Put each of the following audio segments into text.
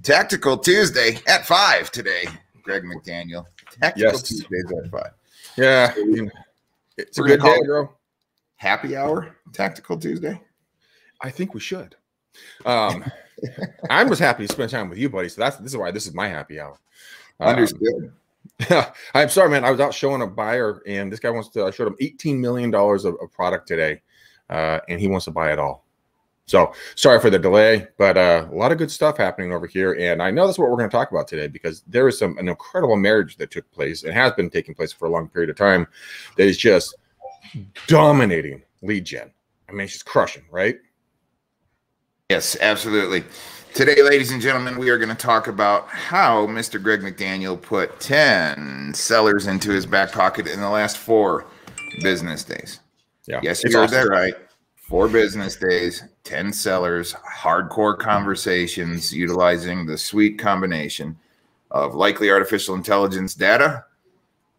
Tactical Tuesday at 5 today. Greg McDaniel. Tactical Tuesdays at 5. Yeah. So it's a good day, bro. Happy hour Tactical Tuesday? I think we should. I'm just happy to spend time with you, buddy. So this is why this is my happy hour. Understood. I'm sorry, man. I was out showing a buyer, and this guy wants to. I showed him $18 million of product today, and he wants to buy it all. So sorry for the delay, but a lot of good stuff happening over here. And I know that's what we're going to talk about today, because there is an incredible marriage that took place and has been taking place for a long period of time that is just dominating lead gen. I mean, it's just crushing, right? Yes, absolutely. Today, ladies and gentlemen, we are going to talk about how Mr. Greg McDaniel put 10 sellers into his back pocket in the last 4 business days. Yeah. Yes, you heard that right. 4 business days, 10 sellers, hardcore conversations utilizing the sweet combination of likely artificial intelligence data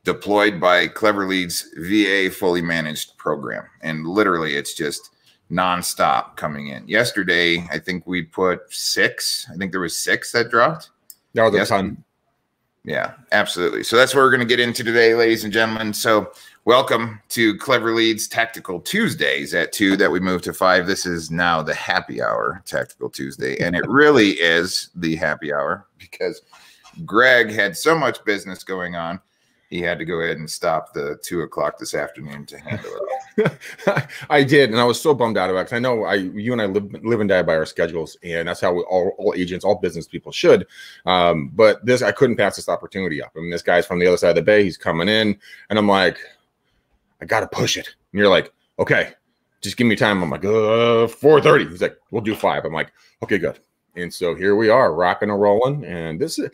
deployed by Cleverlead's VA fully managed program. And literally, it's just nonstop coming in. Yesterday, I think we put 6. I think there was 6 that dropped. That was a ton. Yeah, absolutely. So that's what we're going to get into today, ladies and gentlemen. So welcome to Cleverlead's Tactical Tuesdays at 2 that we moved to 5. This is now the happy hour Tactical Tuesday. And it really is the happy hour because Greg had so much business going on. He had to go ahead and stop the 2 o'clock this afternoon to handle it all. I did, and I was so bummed out about it because I know you and I live and die by our schedules, and that's how all agents, all business people should. But I couldn't pass this opportunity up. I mean, this guy's from the other side of the bay. He's coming in, and I'm like, I got to push it. And you're like, okay, just give me time. I'm like, 4:30. He's like, we'll do 5. I'm like, okay, good. And so here we are, rocking and rolling. And this is,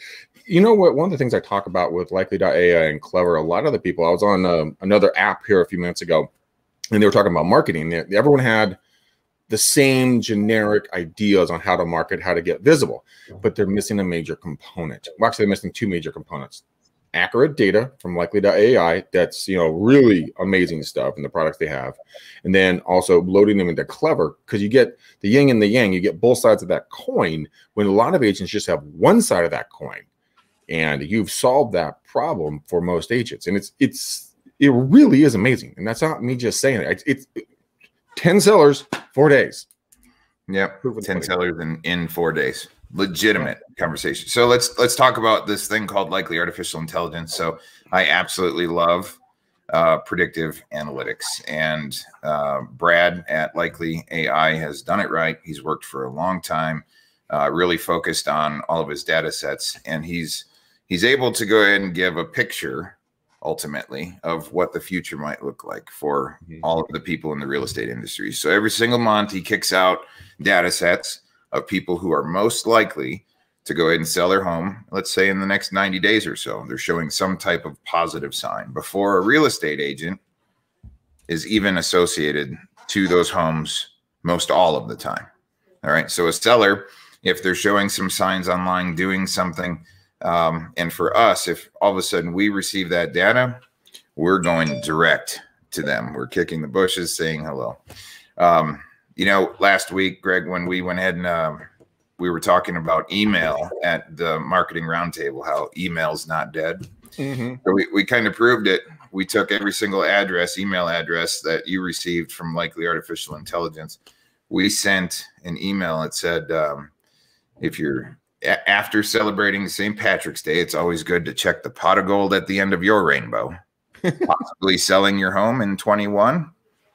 you know what, one of the things I talk about with Likely.ai and Clever, a lot of the people, I was on another app here a few minutes ago, and they were talking about marketing. Everyone had the same generic ideas on how to market, how to get visible, but they're missing a major component. Well, actually, they're missing 2 major components. Accurate data from Likely.ai, that's really amazing stuff and the products they have, and then also loading them into Clever, because you get the yin and the yang, you get both sides of that coin, when a lot of agents just have one side of that coin, and you've solved that problem for most agents. And it really is amazing, and that's not me just saying it. It's 10 sellers, 4 days. Yep, 10 sellers in 4 days. Legitimate conversation. So let's talk about this thing called likely artificial intelligence. So I absolutely love predictive analytics, and Brad at Likely AI has done it right. He's worked for a long time, really focused on all of his data sets, and he's able to go ahead and give a picture ultimately of what the future might look like for all of the people in the real estate industry. So every single month he kicks out data sets of people who are most likely to go ahead and sell their home, let's say in the next 90 days or so. They're showing some type of positive sign before a real estate agent is even associated to those homes most all of the time. All right. So a seller, if they're showing some signs online, doing something, and for us, if all of a sudden we receive that data, we're going direct to them. We're kicking the bushes, saying hello. You know, last week, Greg, when we went ahead and we were talking about email at the marketing roundtable, how email's not dead. So we kind of proved it. We took every single email address that you received from Likely Artificial Intelligence. We sent an email that said, if you're after celebrating St. Patrick's Day, it's always good to check the pot of gold at the end of your rainbow. Possibly selling your home in 21.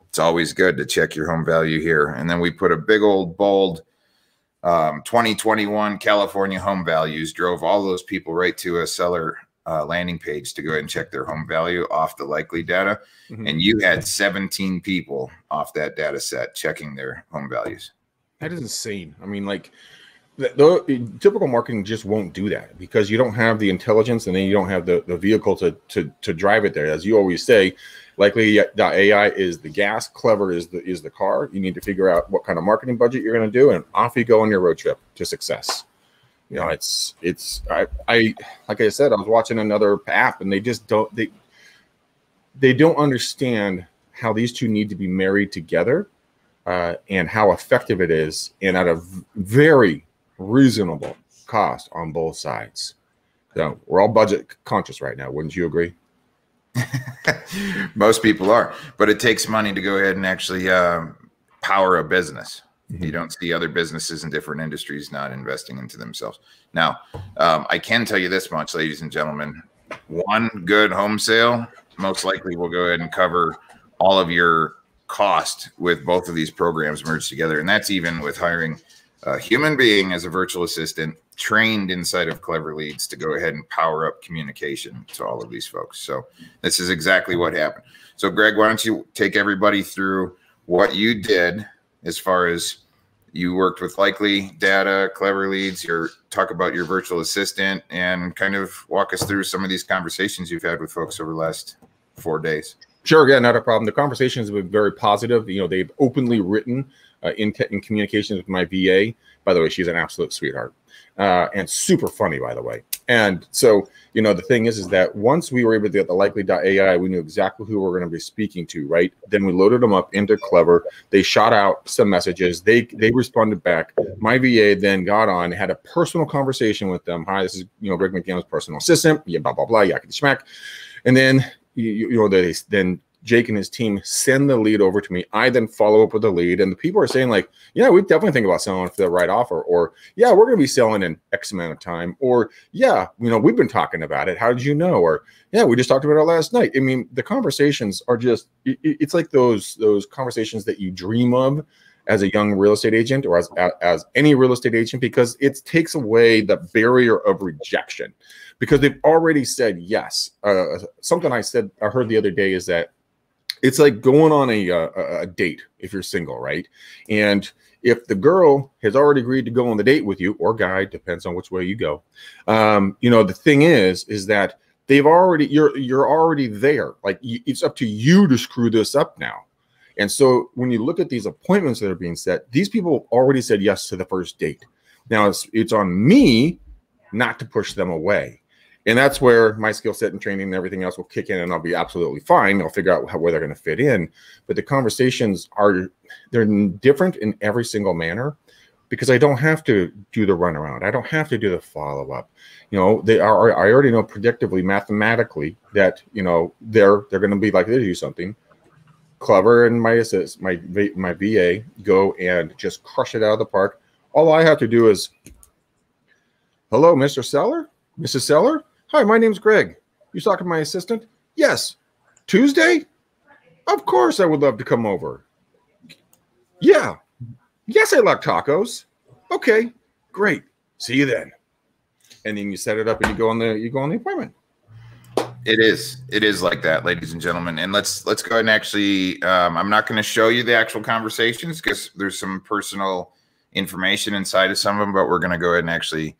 It's always good to check your home value here. And then we put a big old bold 2021 California home values, drove all those people right to a seller landing page to go ahead and check their home value off the Likely data. And you had 17 people off that data set checking their home values. That is insane. I mean, like, the typical marketing just won't do that, because you don't have the intelligence, and then you don't have the vehicle to drive it there. As you always say, Likely.ai is the gas, Clever is the car. You need to figure out what kind of marketing budget you're going to do, and off you go on your road trip to success. You know, I like I said, I was watching another app, and they just don't understand how these two need to be married together, and how effective it is, and at a very reasonable cost on both sides. So we're all budget conscious right now. Wouldn't you agree? Most people are, but it takes money to go ahead and actually power a business. You don't see other businesses in different industries not investing into themselves. Now, I can tell you this much, ladies and gentlemen, one good home sale most likely will go ahead and cover all of your cost with both of these programs merged together. And that's even with hiring a human being as a virtual assistant trained inside of Clever Leads to go ahead and power up communication to all of these folks. So this is exactly what happened. So Greg, why don't you take everybody through what you did as far as you worked with Likely Data, Clever Leads, talk about your virtual assistant, and kind of walk us through some of these conversations you've had with folks over the last 4 days. Sure, yeah, not a problem. The conversations have been very positive. You know, they've openly written in communications with my VA. By the way, she's an absolute sweetheart and super funny, by the way. And so, you know, the thing is that once we were able to get the Likely.ai, we knew exactly who we're going to be speaking to, right? Then we loaded them up into Clever. They shot out some messages. They responded back. My VA then got on, had a personal conversation with them. Hi, this is, you know, Greg McDaniel's personal assistant. Yeah, blah, blah, blah, yakety schmack. And then, you know, then Jake and his team send the lead over to me. I then follow up with the lead, and the people are saying like, yeah, we definitely think about selling for the right offer, or yeah, we're going to be selling in X amount of time, or yeah, you know, we've been talking about it. How did you know? Or yeah, we just talked about it last night. I mean, the conversations are just, it's like those conversations that you dream of as a young real estate agent, or as any real estate agent, because it takes away the barrier of rejection, because they've already said yes. Something I heard the other day is that it's like going on a date if you're single, right? And if the girl has already agreed to go on the date with you, or guy, depends on which way you go, you know, the thing is that they've already, you're already there. Like, it's up to you to screw this up now. And so when you look at these appointments that are being set, these people already said yes to the first date. Now it's on me not to push them away. And that's where my skill set and training and everything else will kick in, and I'll be absolutely fine. I'll figure out where they're going to fit in. But the conversations they're different in every single manner, because I don't have to do the runaround. I don't have to do the follow-up. You know, I already know predictively, mathematically, that, you know, they're going to be likely to do something. Clever and my VA go and just crush it out of the park. All I have to do is, hello, Mr. Seller, Mrs. Seller. Hi, my name's Greg. You talking to my assistant? Yes. Tuesday? Of course I would love to come over. Yeah. Yes, I like tacos. Okay, great. See you then. And then you set it up and you go on the appointment. It is like that, ladies and gentlemen. And let's go ahead and actually, I'm not going to show you the actual conversations because there's some personal information inside of some of them, but we're going to go ahead and actually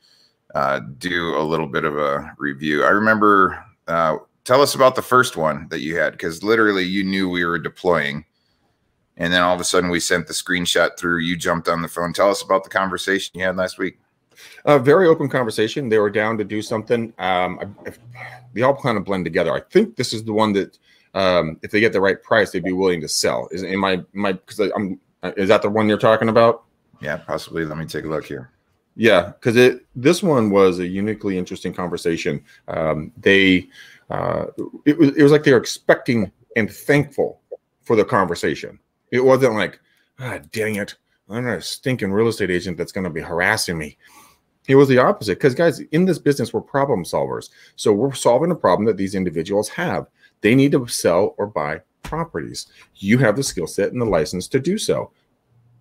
do a little bit of a review. I remember, tell us about the first one that you had, because literally you knew we were deploying, and then all of a sudden we sent the screenshot through. You jumped on the phone. Tell us about the conversation you had last week. A very open conversation. They were down to do something. They all kind of blend together. I think this is the one that, if they get the right price, they'd be willing to sell. Is that the one you're talking about? Yeah, possibly. Let me take a look here. Yeah, because this one was a uniquely interesting conversation. It was like they were expecting and thankful for the conversation. It wasn't like, dang it, I'm not a stinking real estate agent that's going to be harassing me. It was the opposite, because guys, in this business, we're problem solvers. So we're solving a problem that these individuals have. They need to sell or buy properties. You have the skill set and the license to do so.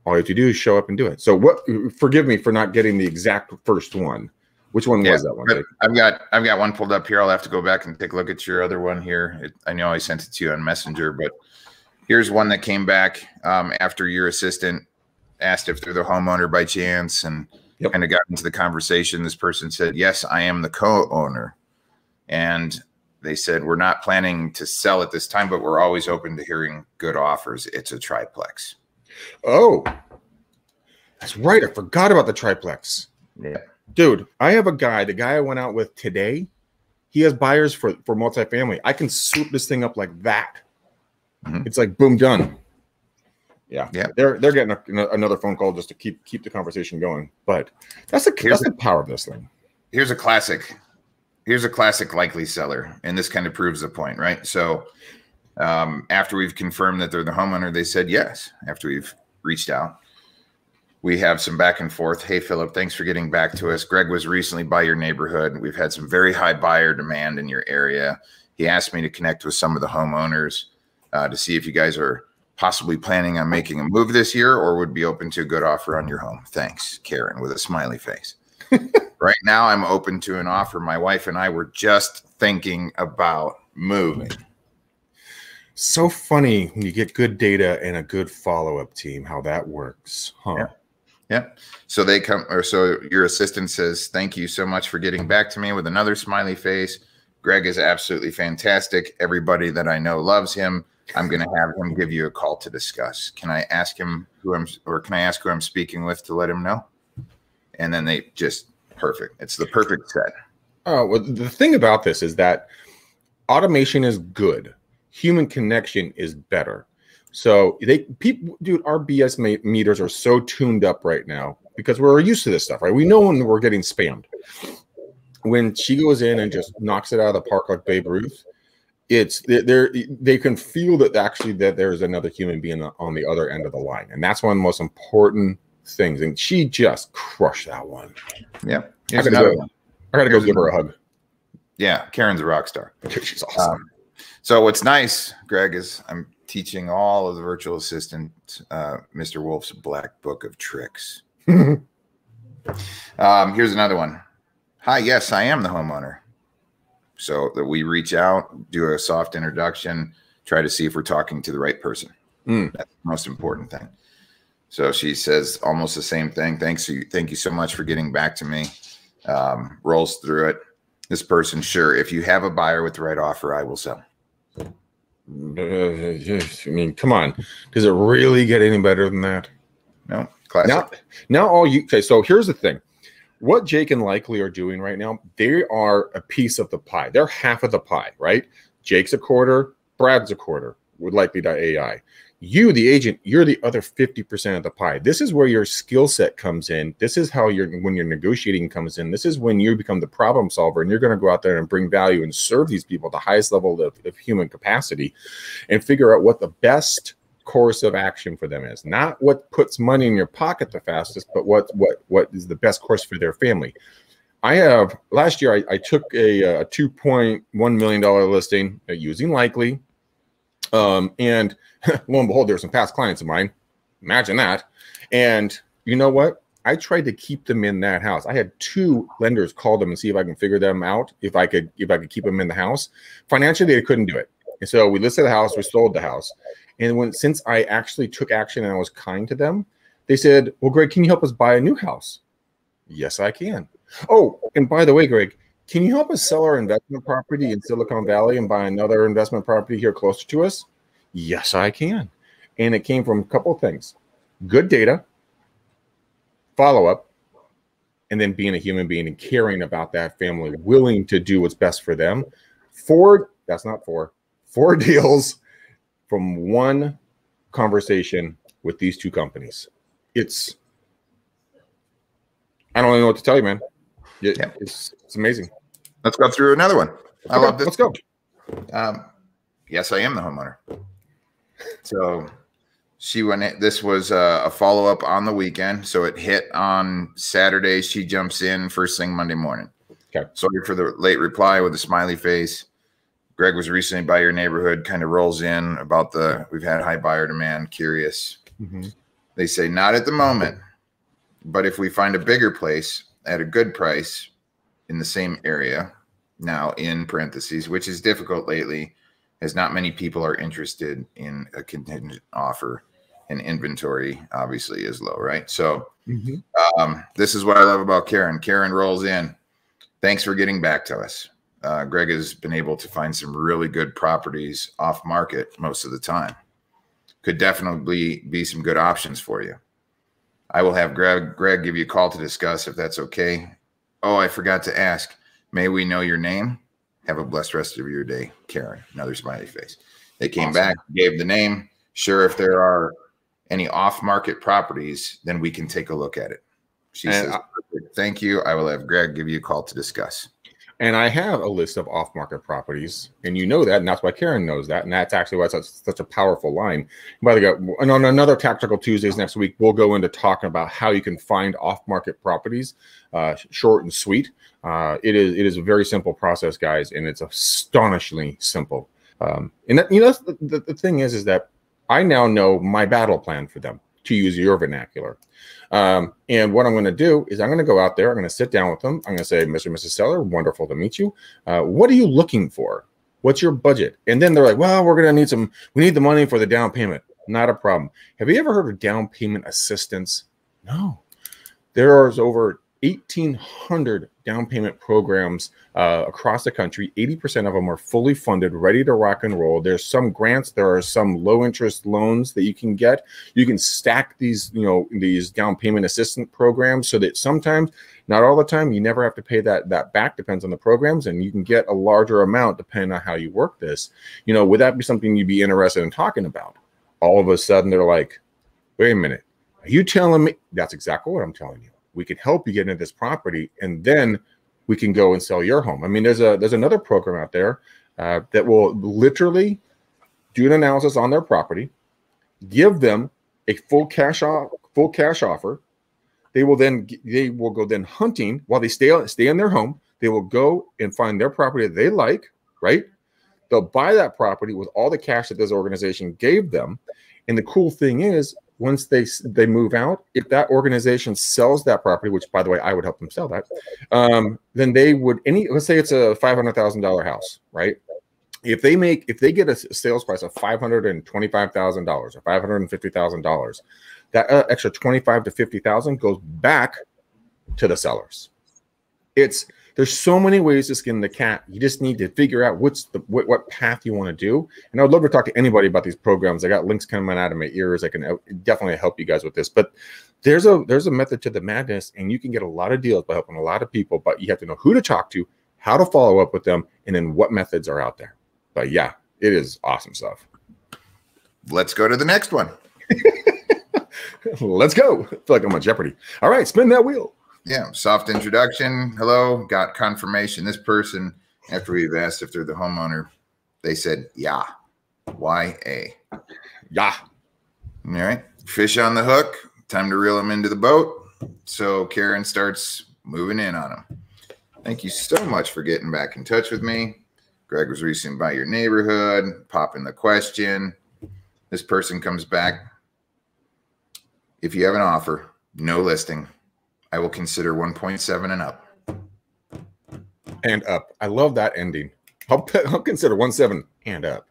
All you have to do is show up and do it. So forgive me for not getting the exact first one. Which one was that one? I've got one pulled up here. I'll have to go back and take a look at your other one here. I know I sent it to you on Messenger, but here's one that came back after your assistant asked if they're the homeowner by chance, and kind of got into the conversation. This person said, yes, I am the co-owner. And they said, we're not planning to sell at this time, but we're always open to hearing good offers. It's a triplex. Oh, that's right. I forgot about the triplex. Yeah. Dude, I have the guy I went out with today. He has buyers for multifamily. I can swoop this thing up like that. Mm-hmm. It's like, boom, done. Yeah. Yeah. They're getting another phone call just to keep the conversation going. But that's the power of this thing. Here's a classic likely seller, and this kind of proves the point, right? So after we've confirmed that they're the homeowner, they said yes. After we've reached out, we have some back and forth. Hey, Philip, thanks for getting back to us. Greg was recently by your neighborhood. We've had some very high buyer demand in your area. He asked me to connect with some of the homeowners to see if you guys are possibly planning on making a move this year or would be open to a good offer on your home. Thanks, Karen, with a smiley face. Right now, I'm open to an offer. My wife and I were just thinking about moving. So funny when you get good data and a good follow-up team, how that works. Huh? Yeah. So they come, or so your assistant says, thank you so much for getting back to me, with another smiley face. Greg is absolutely fantastic. Everybody that I know loves him. I'm going to have him give you a call to discuss. Can I ask him can I ask who I'm speaking with to let him know? And then they just perfect. It's the perfect set. Oh, well, the thing about this is that automation is good. Human connection is better. So dude, our BS meters are so tuned up right now because we're used to this stuff, right? We know when we're getting spammed. When she goes in and just knocks it out of the park like Babe Ruth, they can feel that actually that there's another human being on the other end of the line, and that's one of the most important things. And she just crushed that one. Yeah, I gotta go give her a hug. Yeah, Karen's a rock star. She's awesome. So what's nice, Greg, is I'm teaching all of the virtual assistants Mr. Wolf's Black Book of Tricks. Here's another one. Hi, yes, I am the homeowner. So that we reach out, do a soft introduction, try to see if we're talking to the right person. That's the most important thing. So she says almost the same thing. Thank you so much for getting back to me. Rolls through it. This person, sure, if you have a buyer with the right offer, I will sell. I mean, come on. Does it really get any better than that? No. Classic. Now okay, so here's the thing. What Jake and Likely are doing right now, they are a piece of the pie. They're half of the pie, right? Jake's a quarter, Brad's a quarter with Likely.ai. You, the agent, you're the other 50% of the pie. This is where your skill set comes in. This is how when you're negotiating comes in. This is when you become the problem solver, and you're going to go out there and bring value and serve these people at the highest level of human capacity and figure out what the best course of action for them is. Not what puts money in your pocket the fastest, but what is the best course for their family. Last year, I took a $2.1 million listing using Likely. And lo and behold, there's some past clients of mine. Imagine that. And you know what? I tried to keep them in that house. I had 2 lenders call them and see if I can figure them out, if I could keep them in the house. Financially, they couldn't do it. And so we listed the house, we sold the house. And since I actually took action and I was kind to them, they said, well, Greg, can you help us buy a new house? Yes, I can. Oh, and by the way, Greg, can you help us sell our investment property in Silicon Valley and buy another investment property here closer to us? Yes, I can. And it came from a couple of things: good data, follow-up, and then being a human being and caring about that family, willing to do what's best for them. 4 deals from one conversation with these 2 companies. I don't even know what to tell you, man. It's amazing. Let's go through another one. I love this. Let's go. Yes, I am the homeowner. So this was a follow-up on the weekend. So it hit on Saturday. She jumps in first thing Monday morning. Okay. Sorry for the late reply with a smiley face. Greg was recently by your neighborhood, kind of rolls in about we've had high buyer demand, curious. Mm-hmm. They say, not at the moment, but if we find a bigger place at a good price in the same area, now in parentheses, which is difficult lately, as not many people are interested in a contingent offer, and inventory obviously is low, right? So this is what I love about Karen. Karen rolls in. Thanks for getting back to us. Greg has been able to find some really good properties off market most of the time. Could definitely be some good options for you. I will have Greg give you a call to discuss if that's okay. Oh, I forgot to ask. May we know your name? Have a blessed rest of your day, Karen. Another smiley face. They came back, gave the name. Sure, if there are any off-market properties, then we can take a look at it. She says, thank you. I will have Greg give you a call to discuss. And I have a list of off-market properties, and you know that, and that's why Karen knows that, and that's actually why it's such a powerful line. By the way, and on another Tactical Tuesdays next week, we'll go into talking about how you can find off-market properties, short and sweet. It is a very simple process, guys, and it's astonishingly simple. And that, you know, the thing is that I now know my battle plan for them, to use your vernacular. And what I'm going to do is I'm going to go out there. I'm going to sit down with them. I'm going to say, Mr. and Mrs. Seller, wonderful to meet you. What are you looking for? What's your budget? And then they're like, well, we're going to need we need the money for the down payment. Not a problem. Have you ever heard of down payment assistance? No. There is over 1,800 down payment programs across the country. 80% of them are fully funded, ready to rock and roll. There's some grants. There are some low interest loans that you can get. You can stack these, you know, these down payment assistance programs so that sometimes, not all the time, you never have to pay that back. Depends on the programs, and you can get a larger amount depending on how you work this. You know, would that be something you'd be interested in talking about? All of a sudden, they're like, wait a minute, are you telling me? That's exactly what I'm telling you. We can help you get into this property, and then we can go and sell your home. I mean, there's another program out there that will literally do an analysis on their property, give them a full cash offer. They will go then hunting while they stay in their home. They will go and find their property that they like, right? They'll buy that property with all the cash that this organization gave them. And the cool thing is, once they move out, if that organization sells that property, which, by the way, I would help them sell that, then they would, let's say it's a $500,000 house, right? If they get a sales price of $525,000 or $550,000, that extra $25,000 to $50,000 goes back to the sellers. There's so many ways to skin the cat. You just need to figure out what path you want to do. And I would love to talk to anybody about these programs. I got links coming out of my ears. I can definitely help you guys with this. But there's a method to the madness, and you can get a lot of deals by helping a lot of people. But you have to know who to talk to, how to follow up with them, and then what methods are out there. But yeah, it is awesome stuff. Let's go to the next one. Let's go. I feel like I'm on Jeopardy. All right, spin that wheel. Yeah, soft introduction. Hello, got confirmation. This person, after we've asked if they're the homeowner, they said, yeah. Y-A. Yeah. All right. Fish on the hook. Time to reel them into the boat. So Karen starts moving in on them. Thank you so much for getting back in touch with me. Greg was recently by your neighborhood, popping the question. This person comes back. If you have an offer, no listing, I will consider 1.7 and up. And up. I love that ending. I'll consider 1.7 and up.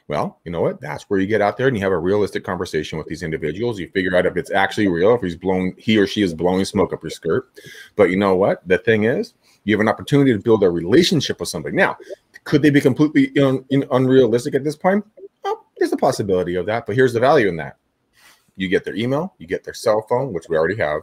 Well, you know what? That's where you get out there and you have a realistic conversation with these individuals. You figure out if it's actually real, if he or she is blowing smoke up your skirt. But you know what? The thing is, you have an opportunity to build a relationship with somebody. Now, could they be completely unrealistic at this point? Well, there's a possibility of that. But here's the value in that. You get their email, you get their cell phone, which we already have.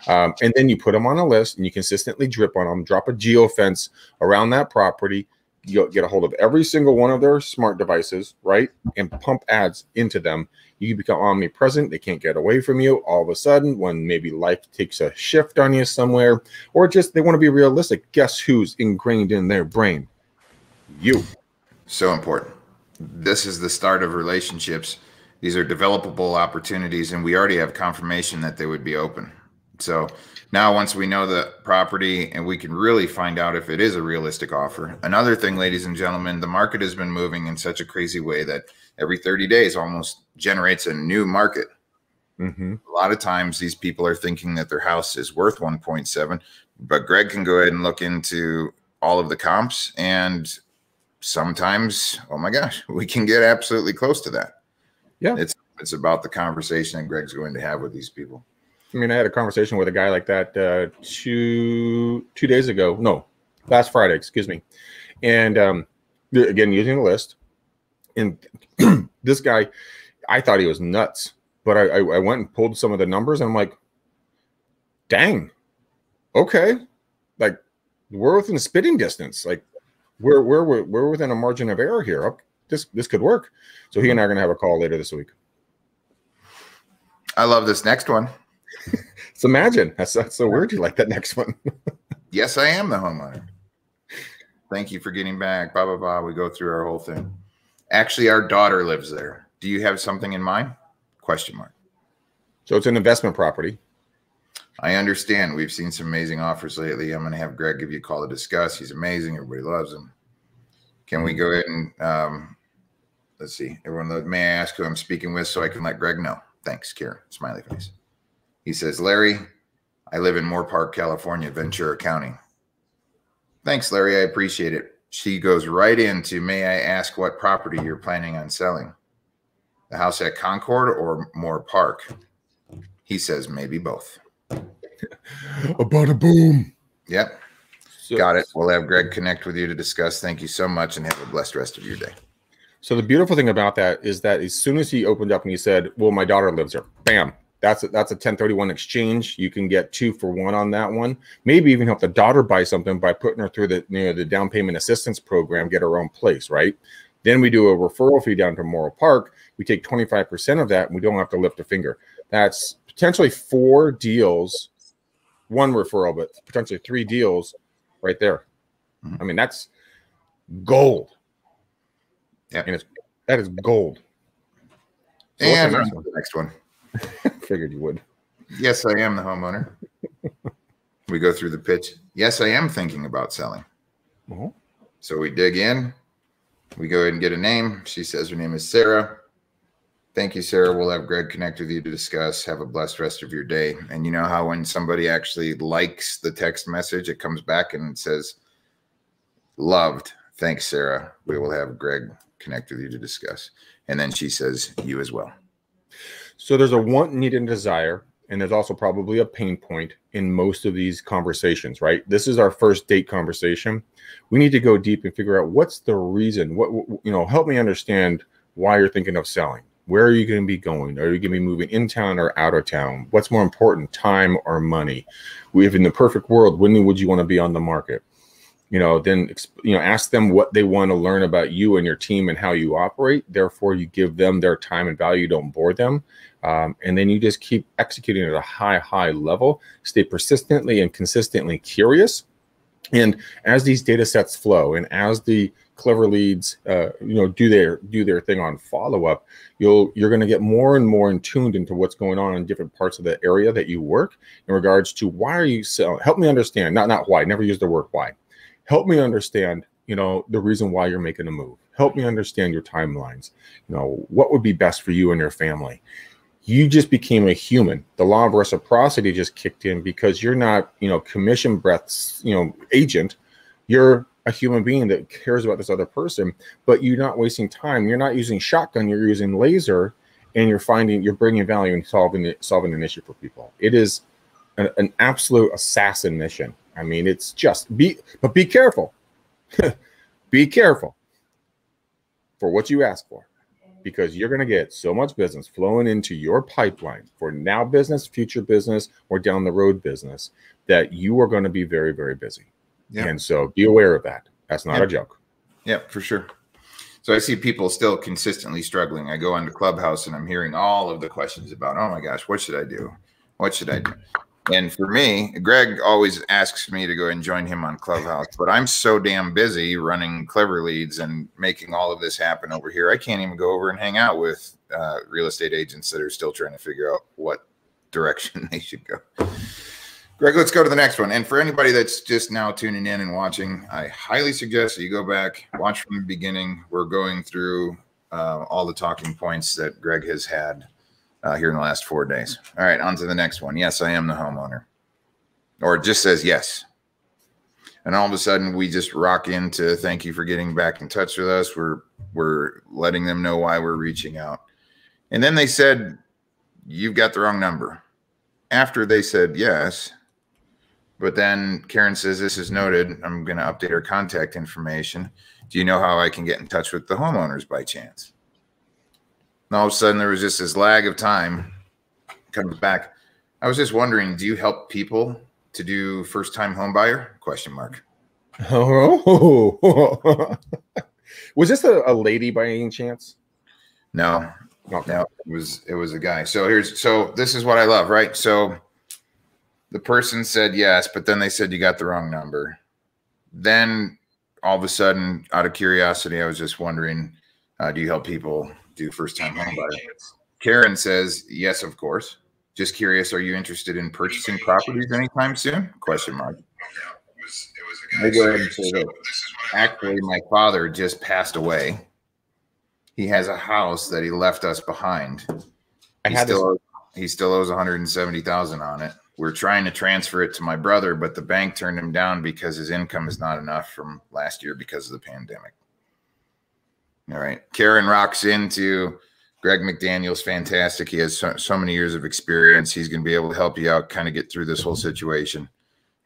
And then you put them on a list and you consistently drip on them, drop a geofence around that property. You'll get a hold of every single one of their smart devices, right? And pump ads into them. You can become omnipresent. They can't get away from you. All of a sudden, when maybe life takes a shift on you somewhere, or just they want to be realistic, guess who's ingrained in their brain? You. So important. This is the start of relationships. These are developable opportunities, and we already have confirmation that they would be open. So now once we know the property and we can really find out if it is a realistic offer. Another thing, ladies and gentlemen, the market has been moving in such a crazy way that every 30 days almost generates a new market. Mm-hmm. A lot of times these people are thinking that their house is worth 1.7, but Greg can go ahead and look into all of the comps, and sometimes, oh my gosh, we can get absolutely close to that. Yeah. It's about the conversation that Greg's going to have with these people. I mean, I had a conversation with a guy like that 2 days ago. No, last Friday, excuse me. And again, using a list. And this guy, I thought he was nuts. But I went and pulled some of the numbers, and I'm like, dang, okay. Like, we're within spitting distance. Like, we're within a margin of error here. This could work. So he and I are going to have a call later this week. I love this next one. So imagine that's so weird. You like that next one? Yes, I am the homeowner. Thank you for getting back. Blah, blah, blah. We go through our whole thing. Actually, our daughter lives there. Do you have something in mind? Question mark. So it's an investment property. I understand. We've seen some amazing offers lately. I'm going to have Greg give you a call to discuss. He's amazing. Everybody loves him. Can we go ahead and let's see. Everyone, may I ask who I'm speaking with so I can let Greg know? Thanks, Karen. Smiley face. He says, Larry, I live in Moore Park, California, Ventura County. Thanks, Larry. I appreciate it. She goes right into, may I ask what property you're planning on selling? The house at Concord or Moore Park? He says, maybe both. About a boom. Yep. So, got it. We'll have Greg connect with you to discuss. Thank you so much and have a blessed rest of your day. So the beautiful thing about that is that as soon as he opened up and he said, well, my daughter lives there, bam, that's a 1031 exchange. You can get 2 for 1 on that one. Maybe even help the daughter buy something by putting her through the down payment assistance program, get her own place, right? Then we do a referral fee down to Moral Park. We take 25% of that and we don't have to lift a finger. That's potentially 4 deals, 1 referral, but potentially 3 deals right there. I mean, that's gold. Yeah, and that is gold. So and the next one. Figured you would. Yes, I am the homeowner. We go through the pitch. Yes, I am thinking about selling. So we dig in. We go ahead and get a name. She says her name is Sarah. Thank you, Sarah. We'll have Greg connect with you to discuss. Have a blessed rest of your day. And you know how when somebody actually likes the text message, it comes back and it says, loved. Thanks, Sarah. We will have Greg connect with you to discuss. And then she says, you as well. So there's a want, need, and desire. And there's also probably a pain point in most of these conversations, right? This is our first date conversation. We need to go deep and figure out what's the reason. Help me understand why you're thinking of selling. Where are you going to be going? Are you going to be moving in town or out of town? What's more important, time or money? If in the perfect world, when would you want to be on the market? Then ask them what they want to learn about you and your team and how you operate. Therefore, you give them their time and value. Don't bore them. And then you just keep executing at a high level. Stay persistently and consistently curious. And as these data sets flow and as the clever leads, do their thing on follow-up, you're going to get more and more in tuned into what's going on in different parts of the area that you work in regards to why are you selling. Help me understand, not why, never use the word why. Help me understand, the reason why you're making a move. Help me understand your timelines. What would be best for you and your family. You just became a human. The law of reciprocity just kicked in because you're not, commission breath's, agent. You're a human being that cares about this other person, but you're not wasting time. You're not using shotgun. You're using laser, and you're bringing value and solving an issue for people. It is an absolute assassin mission. I mean, it's just be careful. Be careful for what you ask for, because you're going to get so much business flowing into your pipeline for now business, future business, or down the road business that you are going to be very, very busy. Yeah. And so be aware of that. That's not a joke. Yeah, for sure. So I see people still consistently struggling. I go onto Clubhouse and I'm hearing all of the questions about, oh my gosh, what should I do? What should I do? And for me, Greg always asks me to go and join him on Clubhouse, but I'm so damn busy running Clever Leads and making all of this happen over here. I can't even go over and hang out with real estate agents that are still trying to figure out what direction they should go. Greg, let's go to the next one. And for anybody that's just now tuning in and watching, I highly suggest that you go back, watch from the beginning. We're going through all the talking points that Greg has had here in the last 4 days. All right, on to the next one. Yes, I am the homeowner. Or it just says yes. And all of a sudden, we just rock into thank you for getting back in touch with us. We're letting them know why we're reaching out. And then they said, you've got the wrong number. After they said yes, but then Karen says, this is noted. I'm going to update our contact information. Do you know how I can get in touch with the homeowners by chance? And all of a sudden, there was just this lag of time. Comes back. I was just wondering, do you help people to do first-time home buyer? Question mark. Oh, was this a lady by any chance? No, Okay. No, it was a guy. So this is what I love, right? So the person said yes, but then they said you got the wrong number. Then all of a sudden, out of curiosity, I was just wondering, do you help people do first-time home buyers? Karen says, yes, of course. Just curious, are you interested in purchasing properties anytime soon? Question mark. I go ahead and say that. Actually, my father just passed away. He has a house that he left us behind. He still owes 170,000 on it. We're trying to transfer it to my brother, but the bank turned him down because his income is not enough from last year because of the pandemic. All right. Karen rocks into Greg McDaniel's fantastic. He has so many years of experience. He's going to be able to help you out, kind of get through this whole situation.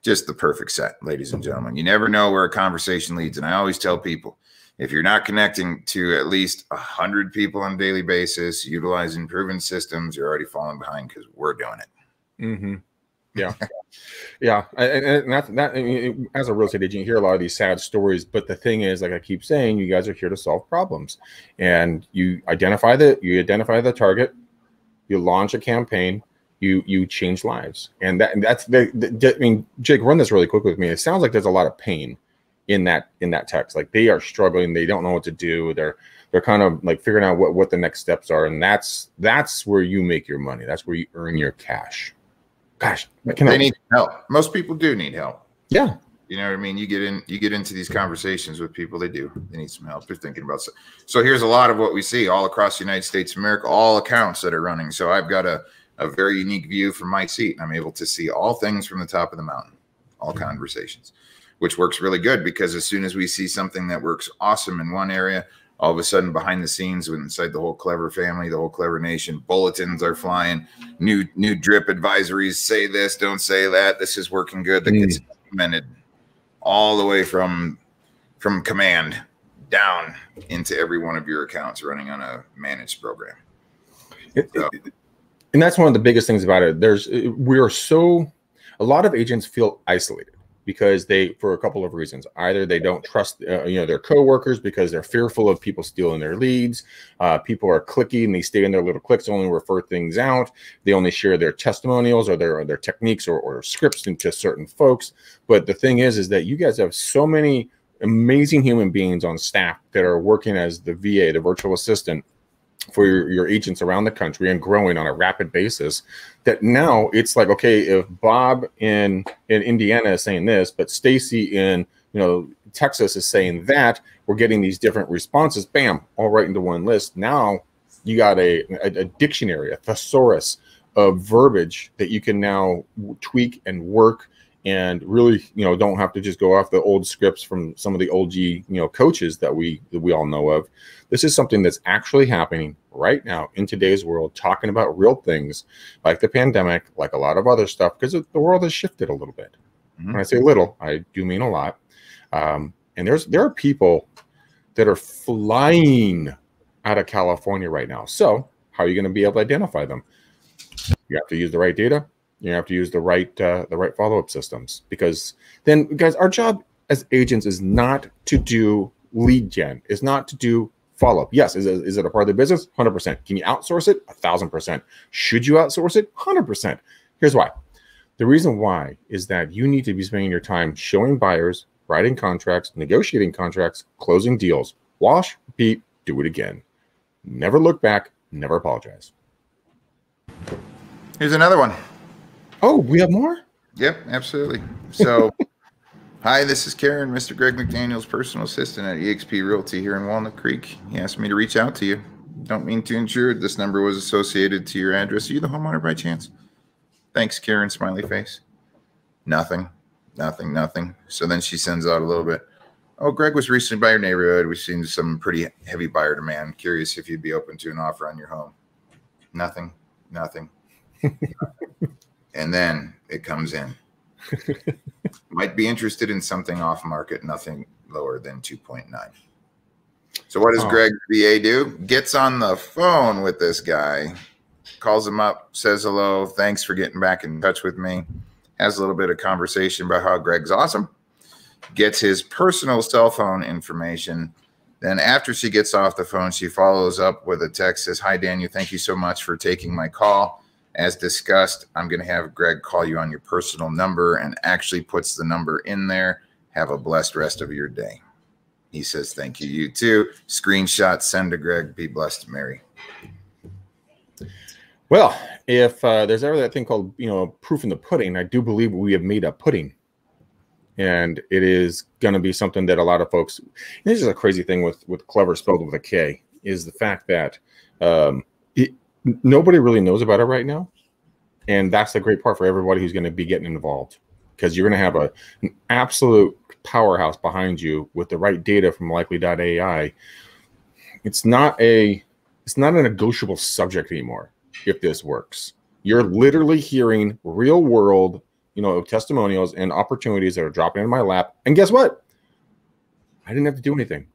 Just the perfect set, ladies and gentlemen. You never know where a conversation leads. And I always tell people, if you're not connecting to at least 100 people on a daily basis, utilizing proven systems, you're already falling behind because we're doing it. Mm-hmm. Yeah. Yeah. And that I mean, as a real estate agent, you hear a lot of these sad stories, but the thing is, like I keep saying, you guys are here to solve problems, and you identify the target, you launch a campaign, you change lives. And that's I mean, Jake, run this really quick with me. It sounds like there's a lot of pain in that text. Like they are struggling. They don't know what to do. They're kind of like figuring out what the next steps are. And that's where you make your money. That's where you earn your cash. Gosh, they need help. Most people do need help. Yeah. You know what I mean? You get into these conversations with people. They need some help. They're thinking about stuff. So here's a lot of what we see all across the United States of America, all accounts that are running. So I've got a very unique view from my seat. I'm able to see all things from the top of the mountain, all conversations, which works really good because as soon as we see something that works awesome in one area, all of a sudden behind the scenes inside the whole Clever family, the whole Clever Nation, bulletins are flying, new drip advisories, say this, don't say that, this is working good, that gets implemented all the way from command down into every one of your accounts running on a managed program. And that's one of the biggest things about it. A lot of agents feel isolated because for a couple of reasons. Either they don't trust their coworkers because they're fearful of people stealing their leads. People are cliquey and they stay in their little cliques, only refer things out. They only share their testimonials or their techniques or scripts into certain folks. But the thing is that you guys have so many amazing human beings on staff that are working as the VA, the virtual assistant, for your agents around the country and growing on a rapid basis, that now it's like, okay, if Bob in Indiana is saying this, but Stacy in Texas is saying that, we're getting these different responses, bam, all right into one list. Now you got a dictionary, a thesaurus of verbiage that you can now tweak and work, and really, don't have to just go off the old scripts from some of the OG, coaches that we all know of. This is something that's actually happening right now in today's world, talking about real things like the pandemic, like a lot of other stuff, because the world has shifted a little bit. Mm-hmm. When I say little, I do mean a lot. And there are people that are flying out of California right now. So how are you going to be able to identify them? You have to use the right data. You have to use the right follow-up systems, because then, guys, our job as agents is not to do lead gen, is not to do follow-up. Yes, is it a part of the business? 100%. Can you outsource it? 1,000%. Should you outsource it? 100%. Here's why. The reason why is that you need to be spending your time showing buyers, writing contracts, negotiating contracts, closing deals. Wash, repeat, do it again. Never look back. Never apologize. Here's another one. Oh, we have more? Yep, absolutely. So, hi, this is Karen, Mr. Greg McDaniel's personal assistant at eXp Realty here in Walnut Creek. He asked me to reach out to you. Don't mean to intrude. This number was associated to your address. Are you the homeowner by chance? Thanks, Karen, smiley face. Nothing. So then she sends out a little bit. Oh, Greg was recently by your neighborhood. We've seen some pretty heavy buyer demand. Curious if you'd be open to an offer on your home. Nothing. And then it comes in. Might be interested in something off market, nothing lower than 2.9. So what does Greg VA do? Gets on the phone with this guy, calls him up, says hello, thanks for getting back in touch with me, has a little bit of conversation about how Greg's awesome, gets his personal cell phone information, Then after she gets off the phone, she follows up with a text, says, "Hi, Daniel. Thank you so much for taking my call. As discussed, I'm going to have Greg call you on your personal number," and actually puts the number in there. "Have a blessed rest of your day." He says, "Thank you. You too." Screenshot, send to Greg. Be blessed, Mary. Well, if there's ever that thing called, proof in the pudding, I do believe we have made a pudding. And it is going to be something that a lot of folks, this is a crazy thing with Clever spelled with a K, is the fact that nobody really knows about it right now. And that's the great part for everybody who's going to be getting involved, because you're going to have an absolute powerhouse behind you with the right data from Likely.ai. It's not a negotiable subject anymore if this works. You're literally hearing real world testimonials and opportunities that are dropping in my lap. And guess what? I didn't have to do anything.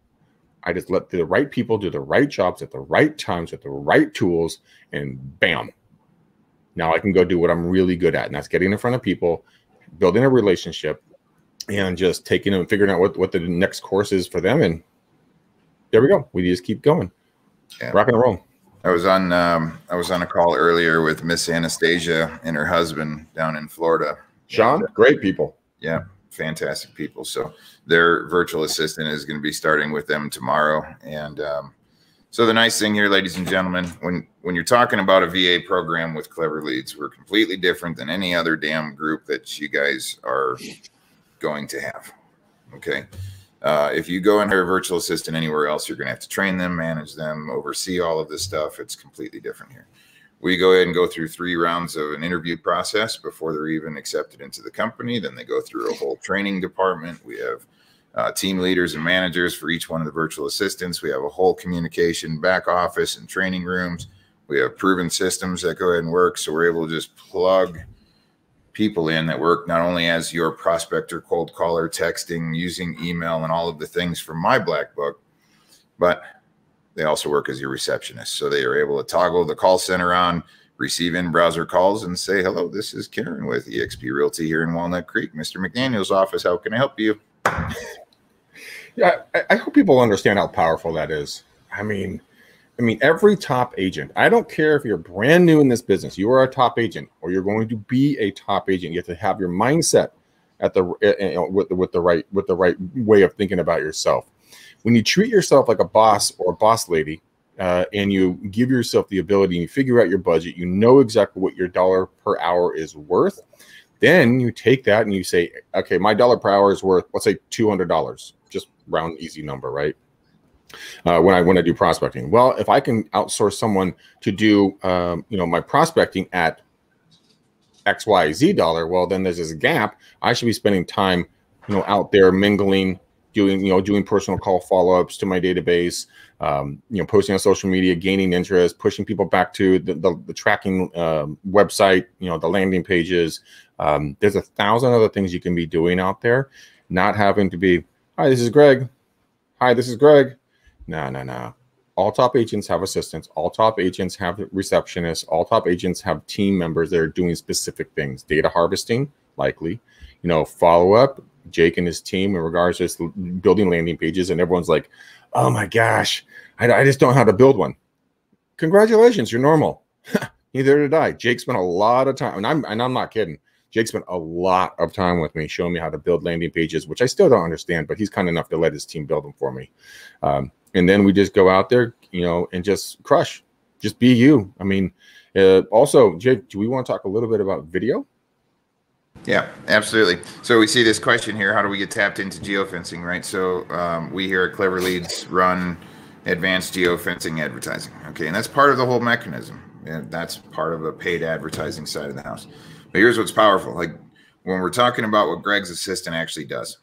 I just let the right people do the right jobs at the right times with the right tools, and bam. Now I can go do what I'm really good at, and that's getting in front of people, building a relationship, and just taking them and figuring out what the next course is for them. And there we go. We just keep going. Yeah. Rock and roll. I was on a call earlier with Miss Anastasia and her husband down in Florida. Sean, great people. Yeah, fantastic people. So their virtual assistant is going to be starting with them tomorrow. And so the nice thing here, ladies and gentlemen, when you're talking about a VA program with Clever Leads, we're completely different than any other damn group that you guys are going to have. Okay. If you go and hire a virtual assistant anywhere else, you're going to have to train them, manage them, oversee all of this stuff. It's completely different here. We go ahead and go through 3 rounds of an interview process before they're even accepted into the company. Then they go through a whole training department. We have team leaders and managers for each one of the virtual assistants. We have a whole communication back office and training rooms. We have proven systems that go ahead and work. So we're able to just plug people in that work not only as your prospector, cold caller, texting, using email, and all of the things from my black book, but they also work as your receptionist. So they are able to toggle the call center on, receive in-browser calls, and say, "Hello, this is Karen with eXp Realty here in Walnut Creek. Mr. McDaniel's office. How can I help you?" Yeah, I hope people understand how powerful that is. I mean, every top agent, I don't care if you're brand new in this business, you are a top agent or you're going to be a top agent. You have to have your mindset at with the right way of thinking about yourself. When you treat yourself like a boss or a boss lady, and you give yourself the ability, and you figure out your budget, you know exactly what your dollar per hour is worth. Then you take that and you say, okay, my dollar per hour is worth, let's say $200, just round easy number, right? When I do prospecting. Well, if I can outsource someone to do my prospecting at XYZ dollar, well, then there's this gap. I should be spending time out there mingling, doing personal call follow-ups to my database, posting on social media, gaining interest, pushing people back to the tracking website, the landing pages. There's 1,000 other things you can be doing out there, not having to be, "Hi, this is Greg. Hi, this is Greg." No. All top agents have assistants. All top agents have receptionists. All top agents have team members that are doing specific things. Data harvesting, likely. Follow up. Jake and his team in regards to just building landing pages, and everyone's like, "Oh my gosh, I just don't know how to build one." Congratulations, you're normal. Neither did I. Jake spent a lot of time, and I'm not kidding. Jake spent a lot of time with me showing me how to build landing pages, which I still don't understand, but he's kind enough to let his team build them for me. And then we just go out there, and just crush. Just be you. Also, Jake, do we want to talk a little bit about video? Yeah, absolutely. So we see this question here: how do we get tapped into geofencing, right? So we here at Clever Leads run advanced geofencing advertising. Okay, and that's part of the whole mechanism. And that's part of the paid advertising side of the house. But here's what's powerful. Like when we're talking about what Greg's assistant actually does,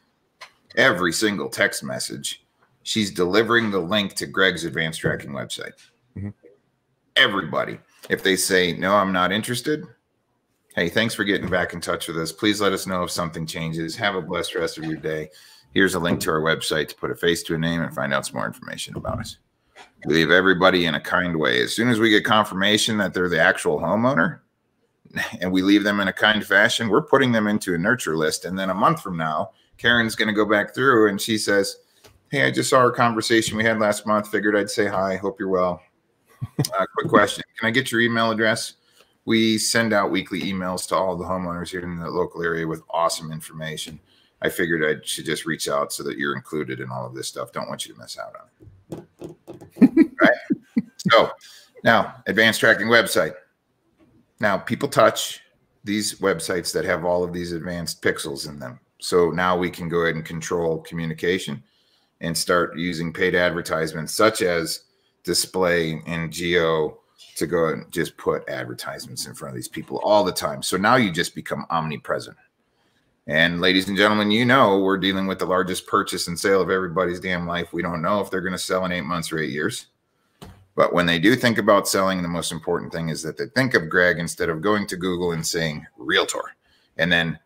every single text message, she's delivering the link to Greg's advanced tracking website. Mm-hmm. Everybody. If they say, "No, I'm not interested," "Hey, thanks for getting back in touch with us. Please let us know if something changes. Have a blessed rest of your day. Here's a link to our website to put a face to a name and find out some more information about us." We leave everybody in a kind way. As soon as we get confirmation that they're the actual homeowner and we leave them in a kind fashion, we're putting them into a nurture list. And then a month from now, Karen's going to go back through and she says, Hey, I just saw our conversation we had last month. Figured I'd say hi. Hope you're well. Quick question. Can I get your email address? We send out weekly emails to all the homeowners here in the local area with awesome information. I figured I should just reach out so that you're included in all of this stuff. Don't want you to miss out on it. Right? So now, advanced tracking website. Now, people touch these websites that have all of these advanced pixels in them. So now we can go ahead and control communication and start using paid advertisements such as display and geo to go and just put advertisements in front of these people all the time. So now you just become omnipresent. And ladies and gentlemen, you know, we're dealing with the largest purchase and sale of everybody's damn life. We don't know if they're going to sell in 8 months or 8 years. But when they do think about selling, the most important thing is that they think of Greg instead of going to Google and saying realtor. And then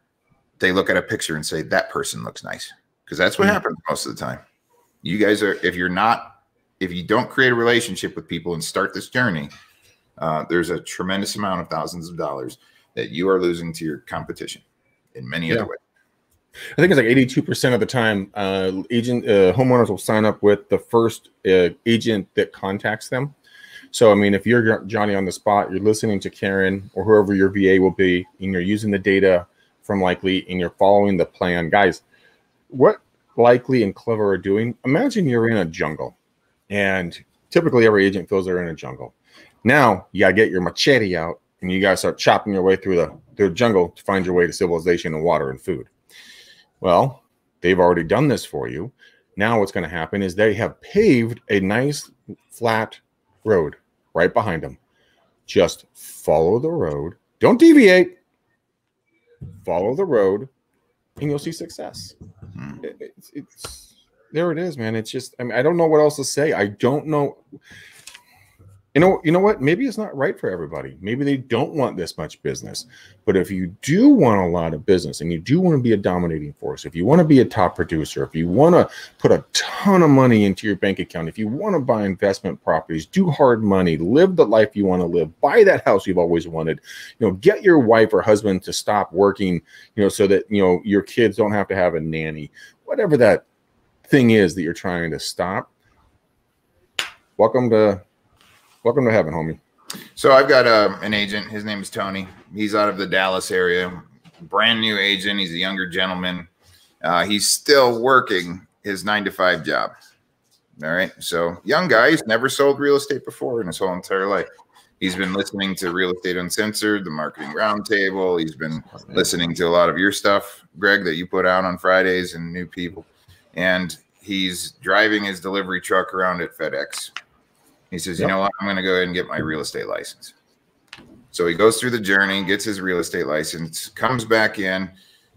they look at a picture and say, that person looks nice. Because that's what happens most of the time. You guys are, if you don't create a relationship with people and start this journey, there's a tremendous amount of thousands of dollars that you are losing to your competition in many other ways. I think it's like 82% of the time, homeowners will sign up with the first agent that contacts them. So, I mean, if you're Johnny on the spot, you're listening to Karen or whoever your VA will be, and you're using the data from Likely and you're following the plan, guys, what Likely and Clever are doing, imagine you're in a jungle, and typically every agent feels they're in a jungle. Now you gotta get your machete out and you gotta start chopping your way through the jungle to find your way to civilization and water and food. Well, they've already done this for you. Now what's going to happen is they have paved a nice flat road right behind them. Just follow the road. Don't deviate. Follow the road and you'll see success. It's there it is, man. It's just, I mean, I don't know what else to say. I don't know. You know what? Maybe it's not right for everybody. Maybe they don't want this much business. But if you do want a lot of business and you do want to be a dominating force, if you want to be a top producer, if you want to put a ton of money into your bank account, if you want to buy investment properties, do hard money, live the life you want to live, buy that house you've always wanted, get your wife or husband to stop working, so that, your kids don't have to have a nanny, whatever that thing is that you're trying to stop. Welcome to heaven, homie. So I've got an agent. His name is Tony. He's out of the Dallas area. Brand new agent. He's a younger gentleman. He's still working his 9-to-5 job. All right. So young guy. He's never sold real estate before in his whole entire life. He's been listening to Real Estate Uncensored, the Marketing Roundtable. He's been listening to a lot of your stuff, Greg, that you put out on Fridays and new people. And he's driving his delivery truck around at FedEx. He says, you know what? I'm going to go ahead and get my real estate license. So he goes through the journey, gets his real estate license, comes back in,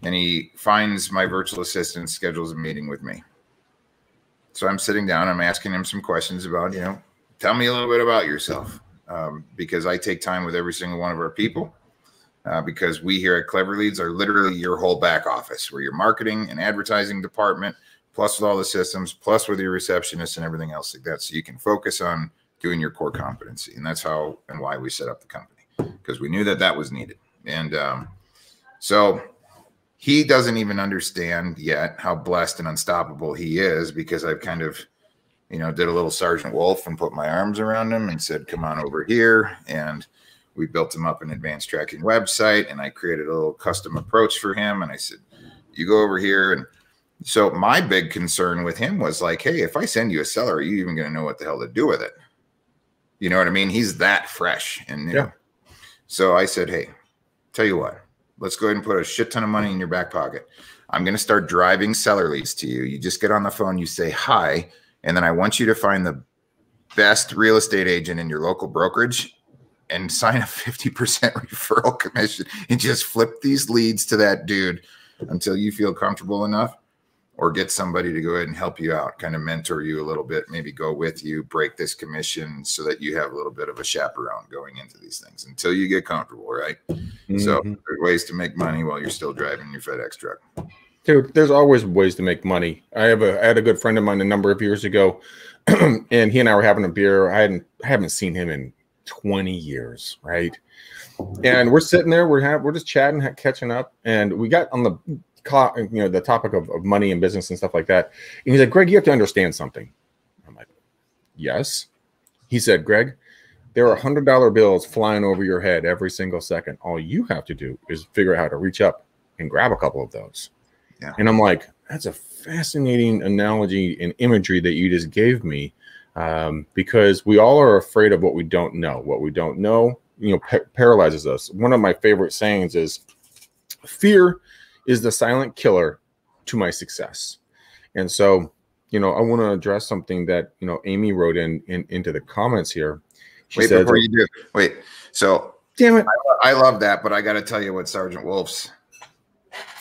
and he finds my virtual assistant, schedules a meeting with me. So I'm sitting down. I'm asking him some questions about, tell me a little bit about yourself, because I take time with every single one of our people, because we here at Clever Leads are literally your whole back office. We're your marketing and advertising department, plus with all the systems, plus with your receptionist and everything else like that. So you can focus on doing your core competency. And that's how and why we set up the company, because we knew that was needed. And so he doesn't even understand yet how blessed and unstoppable he is, because I've kind of, did a little Sergeant Wolf and put my arms around him and said, come on over here. And we built him up an advanced tracking website, and I created a little custom approach for him. And I said, you go over here. And so my big concern with him was like, hey, if I send you a seller, are you even going to know what the hell to do with it? You know what I mean? He's that fresh and new. Yeah. So I said, hey, tell you what, let's go ahead and put a shit ton of money in your back pocket. I'm going to start driving seller leads to you. You just get on the phone, you say hi, and then I want you to find the best real estate agent in your local brokerage and sign a 50% referral commission and just flip these leads to that dude until you feel comfortable enough, or get somebody to go ahead and help you out, kind of mentor you a little bit, maybe go with you, break this commission so that you have a little bit of a chaperone going into these things until you get comfortable, right? Mm-hmm. So there's ways to make money while you're still driving your FedEx truck. Dude, there's always ways to make money. I had a good friend of mine a number of years ago, and he and I were having a beer. I haven't seen him in 20 years, right? And we're sitting there, we're just chatting, catching up, and we got on the the topic of money and business and stuff like that. And he's like, Greg, you have to understand something. I'm like, yes. He said, Greg, there are $100 bills flying over your head every single second. All you have to do is figure out how to reach up and grab a couple of those. Yeah. And I'm like, that's a fascinating analogy and imagery that you just gave me, because we all are afraid of what we don't know. What we don't know, paralyzes us. One of my favorite sayings is, fear is the silent killer to my success. And so, I want to address something that, Amy wrote into the comments here. Wait, before you do, wait. So, damn it. I love that, but I got to tell you what Sergeant Wolf's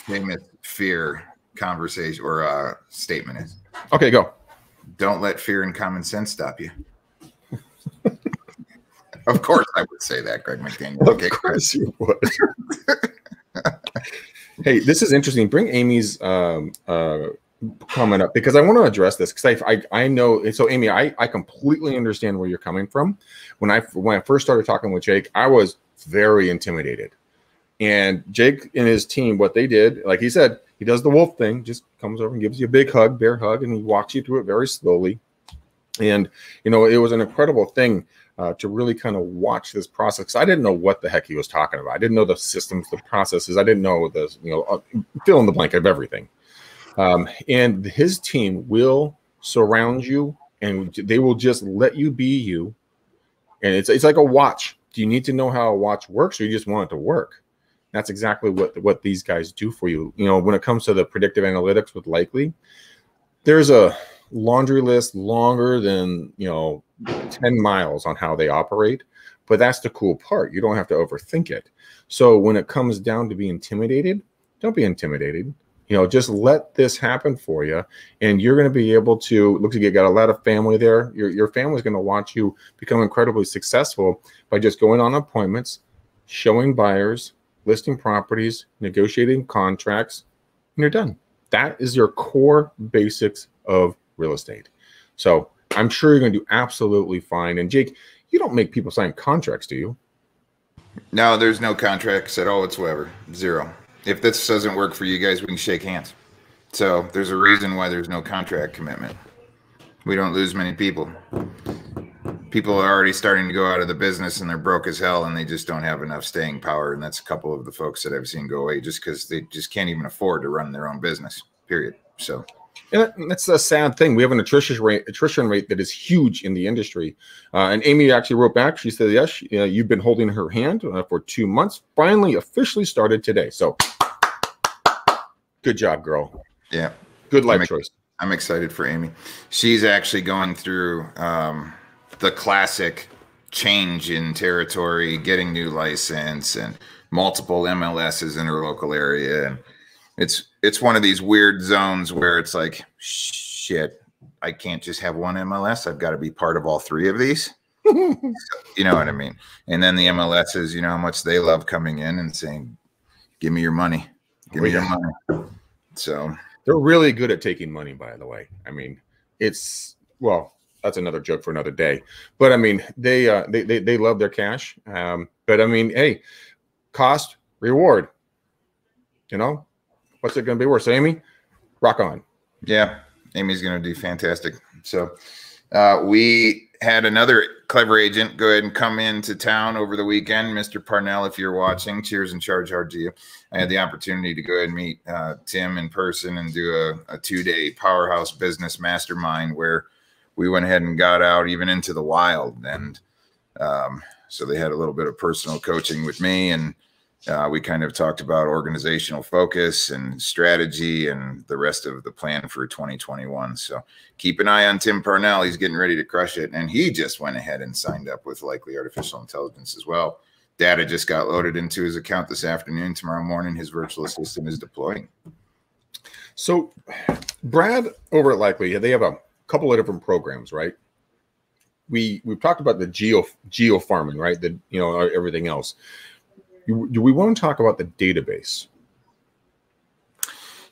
famous fear conversation or statement is. Okay, go. Don't let fear and common sense stop you. Of course I would say that, Greg McDaniel. Okay. Of course you would. Hey, this is interesting. Bring Amy's comment up, because I want to address this, because I know. So Amy, I completely understand where you're coming from. When I first started talking with Jake, I was very intimidated. And Jake and his team, what they did, like he said, he does the wolf thing, just comes over and gives you a big hug, bear hug, and he walks you through it very slowly. And, it was an incredible thing to really kind of watch this process. I didn't know what the heck he was talking about. I didn't know the systems, the processes. I didn't know this, fill in the blank of everything. And his team will surround you, and they will just let you be you. And it's like a watch. Do you need to know how a watch works, or you just want it to work? That's exactly what these guys do for you. When it comes to the predictive analytics with Likely, there's a laundry list longer than 10 miles on how they operate, but that's the cool part. You don't have to overthink it. So when it comes down to be intimidated, don't be intimidated. Just let this happen for you, and you're going to be able to. Looks like you got a lot of family there. Your family's going to watch you become incredibly successful by just going on appointments, showing buyers, listing properties, negotiating contracts, and you're done. That is your core basics of real estate. So I'm sure you're going to do absolutely fine. And Jake, you don't make people sign contracts, do you? No, there's no contracts at all whatsoever. Zero. If this doesn't work for you guys, we can shake hands. So there's a reason why there's no contract commitment. We don't lose many people. People are already starting to go out of the business, and they're broke as hell, and they just don't have enough staying power. And that's a couple of the folks that I've seen go away just because they just can't even afford to run their own business, period. So that's a sad thing. We have an attrition rate that is huge in the industry. And Amy actually wrote back. She said, yes, you've been holding her hand for 2 months. Finally, officially started today. So good job, girl. Yeah. Good life choice. I'm excited for Amy. She's actually going through the classic change in territory, getting new license and multiple MLSs in her local area. And it's one of these weird zones where it's like, shit, I can't just have one MLS. I've got to be part of all three of these. You know what I mean? And then the MLSs, how much they love coming in and saying, give me your money. Give me your money. So they're really good at taking money, by the way. I mean, that's another joke for another day. But I mean, they love their cash. But I mean, hey, cost, reward. What's it going to be worth? So Amy, rock on. Yeah, Amy's going to do fantastic. So we had another clever agent go ahead and come into town over the weekend. Mr. Parnell, if you're watching, cheers and charge hard to you. I had the opportunity to go ahead and meet Tim in person and do a 2-day powerhouse business mastermind where we went ahead and got out even into the wild. And so they had a little bit of personal coaching with me, and we kind of talked about organizational focus and strategy and the rest of the plan for 2021. So keep an eye on Tim Parnell. He's getting ready to crush it. And he just went ahead and signed up with Likely Artificial Intelligence as well. Data just got loaded into his account this afternoon. Tomorrow morning, his virtual assistant is deploying. So Brad over at Likely, they have a couple of different programs, right? We've talked about the geo farming, right? Everything else. Do we want to talk about the database?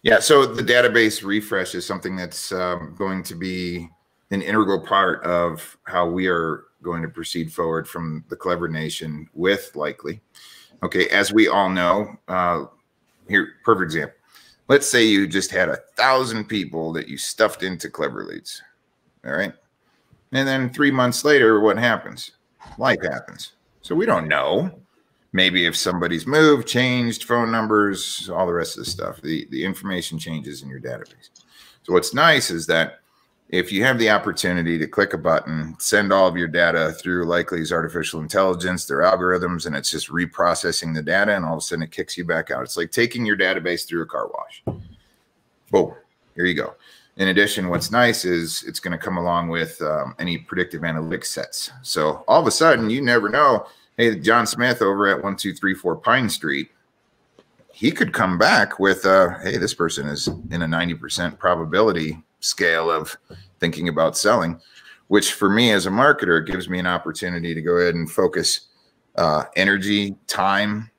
Yeah, so the database refresh is something that's going to be an integral part of how we are going to proceed forward from the Clever Nation with Likely. Okay, as we all know, here, perfect example. Let's say you just had 1,000 people that you stuffed into Clever Leads. All right. And then 3 months later, what happens? Life happens. So we don't know. Maybe if somebody's moved, changed phone numbers, all the rest of the stuff, the information changes in your database. So what's nice is that if you have the opportunity to click a button, send all of your data through Likely's artificial intelligence, their algorithms, and it's just reprocessing the data, and all of a sudden it kicks you back out. It's like taking your database through a car wash. Boom, here you go. In addition, what's nice is it's going to come along with any predictive analytics sets. So all of a sudden, you never know, hey, John Smith over at 1234 Pine Street, he could come back with, hey, this person is in a 90% probability scale of thinking about selling, which for me as a marketer gives me an opportunity to go ahead and focus energy, time,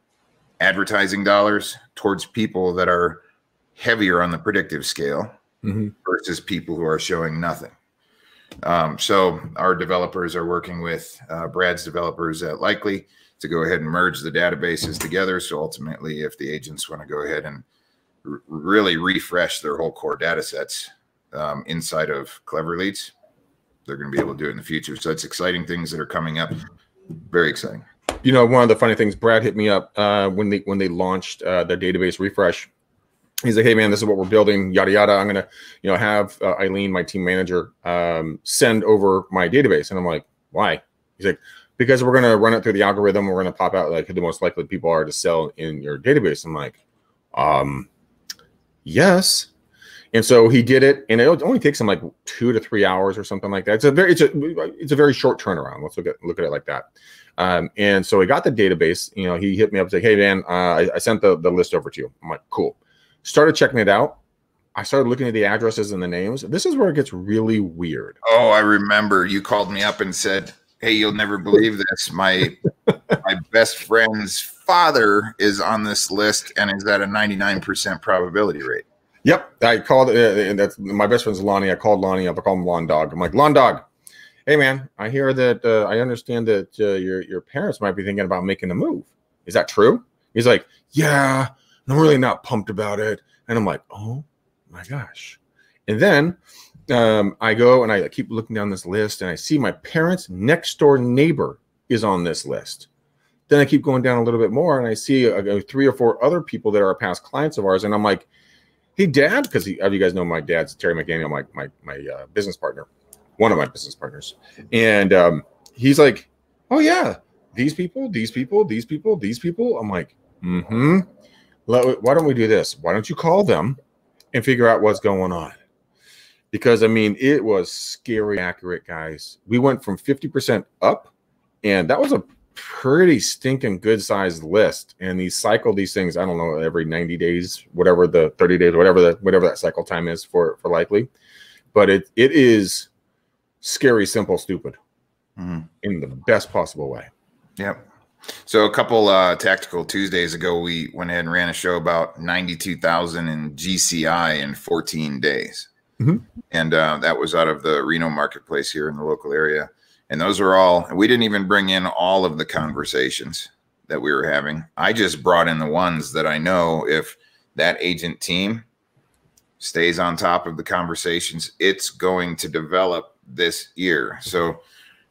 advertising dollars towards people that are heavier on the predictive scale versus people who are showing nothing. So our developers are working with Brad's developers at Likely to go ahead and merge the databases together. So ultimately, if the agents want to go ahead and really refresh their whole core data sets inside of Clever Leads, they're going to be able to do it in the future. So it's exciting things that are coming up. Very exciting. You know, one of the funny things, Brad hit me up when they launched their database refresh. He's like, hey man, this is what we're building, yada yada. I'm gonna, have Eileen, my team manager, send over my database. And I'm like, why? He's like, because we're gonna run it through the algorithm. We're gonna pop out like who the most likely people are to sell in your database. I'm like, yes. And so he did it, and it only takes him like 2 to 3 hours or something like that. It's a very short turnaround. Let's look at it like that. And so he got the database. He hit me up and said, hey man, I sent the list over to you. I'm like, cool. Started checking it out. I started looking at the addresses and the names. This is where it gets really weird. Oh, I remember you called me up and said, hey, you'll never believe this. My best friend's father is on this list and is at a 99% probability rate. Yep. I called, and that's my best friend's Lonnie. I called Lonnie up. I called him Lawn Dog. I'm like, Lawn Dog, hey man, I hear that, I understand that your parents might be thinking about making a move. Is that true? He's like, yeah, I'm really not pumped about it. And I'm like, oh my gosh. And then I go and I keep looking down this list, and I see my parents' next door neighbor is on this list. Then I keep going down a little bit more, and I see 3 or 4 other people that are past clients of ours. And I'm like, hey dad, because you guys know my dad's Terry McDaniel, my business partner, one of my business partners. And he's like, oh yeah, these people. I'm like, why don't we do this? Why don't you call them and figure out what's going on? Because I mean, it was scary accurate, guys. We went from 50% up, and that was a pretty stinking good sized list. And these cycle these things, I don't know, every 90 days, whatever the 30 days, whatever that cycle time is for Likely. But it is scary, simple, stupid in the best possible way. Yep. So a couple Tactical Tuesdays ago, we went ahead and ran a show about 92,000 in GCI in 14 days. And that was out of the Reno marketplace here in the local area. And those are all, we didn't even bring in all of the conversations that we were having. I just brought in the ones that I know if that agent team stays on top of the conversations, it's going to develop this year. So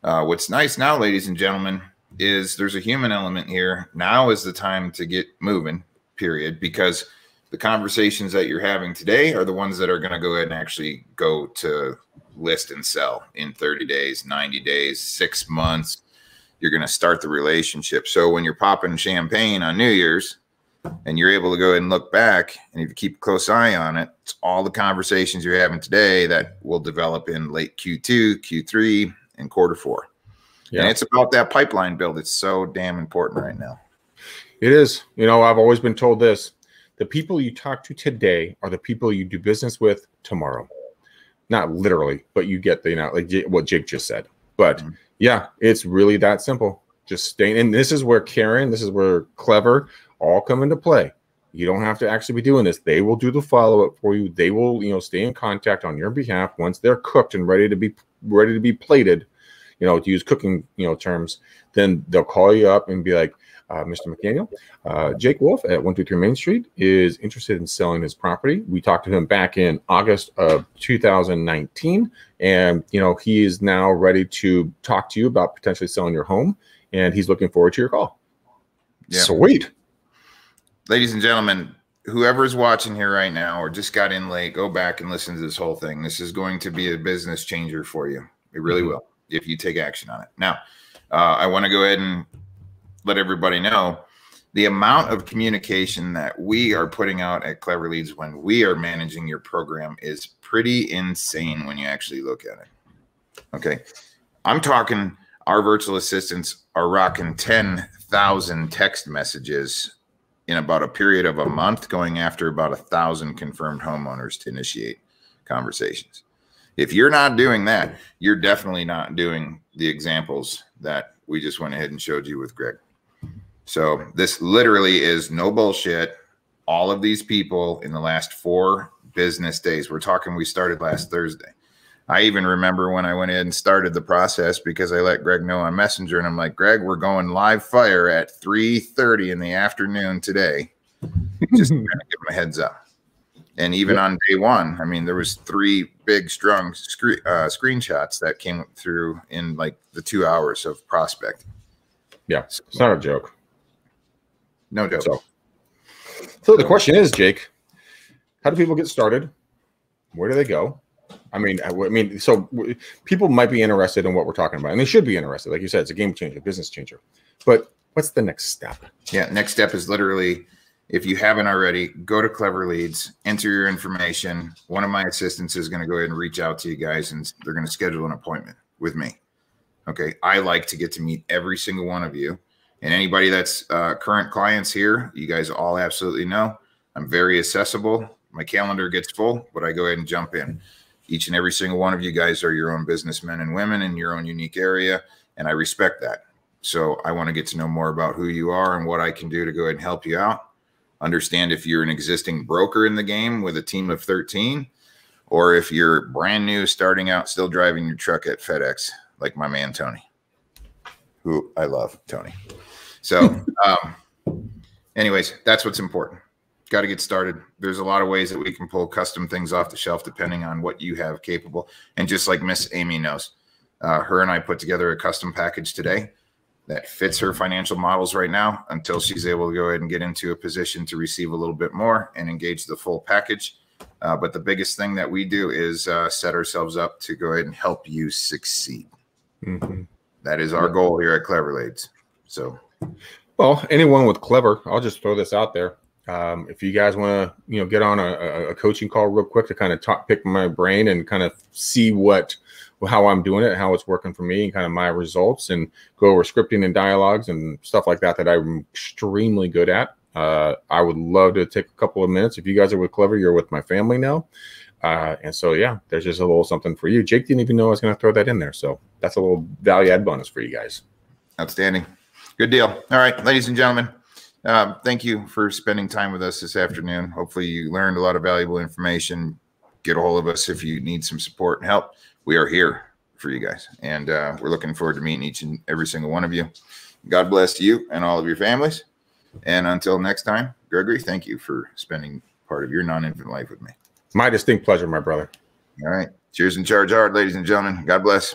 what's nice now, ladies and gentlemen, is there's a human element here. Now is the time to get moving, period, because the conversations that you're having today are the ones that are going to go ahead and actually go to list and sell in 30 days, 90 days, 6 months. You're going to start the relationship. So when you're popping champagne on New Year's and you're able to go ahead and look back, and if you keep a close eye on it, it's all the conversations you're having today that will develop in late Q2, Q3, and Q4. Yeah. And it's about that pipeline build. It's so damn important right now. It is. I've always been told this. The people you talk to today are the people you do business with tomorrow. Not literally, but you get like what Jake just said. But yeah, it's really that simple. Just staying. And this is where Karen, this is where Clever all come into play. You don't have to actually be doing this. They will do the follow-up for you. They will, stay in contact on your behalf once they're cooked and ready to be plated. to use cooking, terms, then they'll call you up and be like, Mr. McDaniel, Jake Wolf at 123 Main Street is interested in selling his property. We talked to him back in August of 2019, and he is now ready to talk to you about potentially selling your home, and he's looking forward to your call. Yeah. Sweet. Ladies and gentlemen, whoever's watching here right now or just got in late, go back and listen to this whole thing. This is going to be a business changer for you. It really will, if you take action on it. Now, I want to go ahead and let everybody know the amount of communication that we are putting out at Clever Leads when we are managing your program is pretty insane when you actually look at it. Okay. I'm talking our virtual assistants are rocking 10,000 text messages in about a period of a month, going after about 1,000 confirmed homeowners to initiate conversations. If you're not doing that, you're definitely not doing the examples that we just went ahead and showed you with Greg. So this literally is no bullshit. All of these people in the last 4 business days, we're talking, we started last Thursday. I even remember when I went in and started the process because I let Greg know on Messenger, and I'm like, Greg, we're going live fire at 3:30 in the afternoon today. Just to kind of give him a heads up. And even on day one, I mean, there was 3 big strong screenshots that came through in like the 2 hours of prospecting. Yeah, it's not a joke. No joke. So the question is, Jake, how do people get started? Where do they go? I mean, so people might be interested in what we're talking about, and they should be interested. Like you said, it's a game changer, business changer. But what's the next step? Yeah, next step is literally, if you haven't already, go to Clever Leads, enter your information. One of my assistants is going to go ahead and reach out to you guys, and they're going to schedule an appointment with me. Okay, I like to get to meet every single one of you. And anybody that's current clients here, you guys all absolutely know I'm very accessible. My calendar gets full, but I go ahead and jump in. Each and every single one of you guys are your own businessmen and women in your own unique area, and I respect that. So I want to get to know more about who you are and what I can do to go ahead and help you out. Understand if you're an existing broker in the game with a team of 13, or if you're brand new, starting out, still driving your truck at FedEx, like my man, Tony, who I love, Tony. So anyways, that's what's important. Got to get started. There's a lot of ways that we can pull custom things off the shelf depending on what you have capable. And just like Miss Amy knows, her and I put together a custom package today that fits her financial models right now until she's able to go ahead and get into a position to receive a little bit more and engage the full package. But the biggest thing that we do is set ourselves up to go ahead and help you succeed. That is our goal here at Clever Leads. So, well, anyone with Clever, I'll just throw this out there. If you guys want to, get on a coaching call real quick to kind of pick my brain and kind of see how I'm doing it, how it's working for me, and kind of my results, and go over scripting and dialogues and stuff like that I'm extremely good at. I would love to take a couple of minutes. If you guys are with Clever, you're with my family now. And so, yeah, there's just a little something for you. Jake didn't even know I was going to throw that in there. So that's a little value add bonus for you guys. Outstanding. Good deal. All right, ladies and gentlemen, thank you for spending time with us this afternoon. Hopefully you learned a lot of valuable information. Get a hold of us if you need some support and help. We are here for you guys. And we're looking forward to meeting each and every single one of you. God bless you and all of your families. And until next time, Gregory, thank you for spending part of your non-infant life with me. My distinct pleasure, my brother. All right. Cheers and charge hard, ladies and gentlemen. God bless.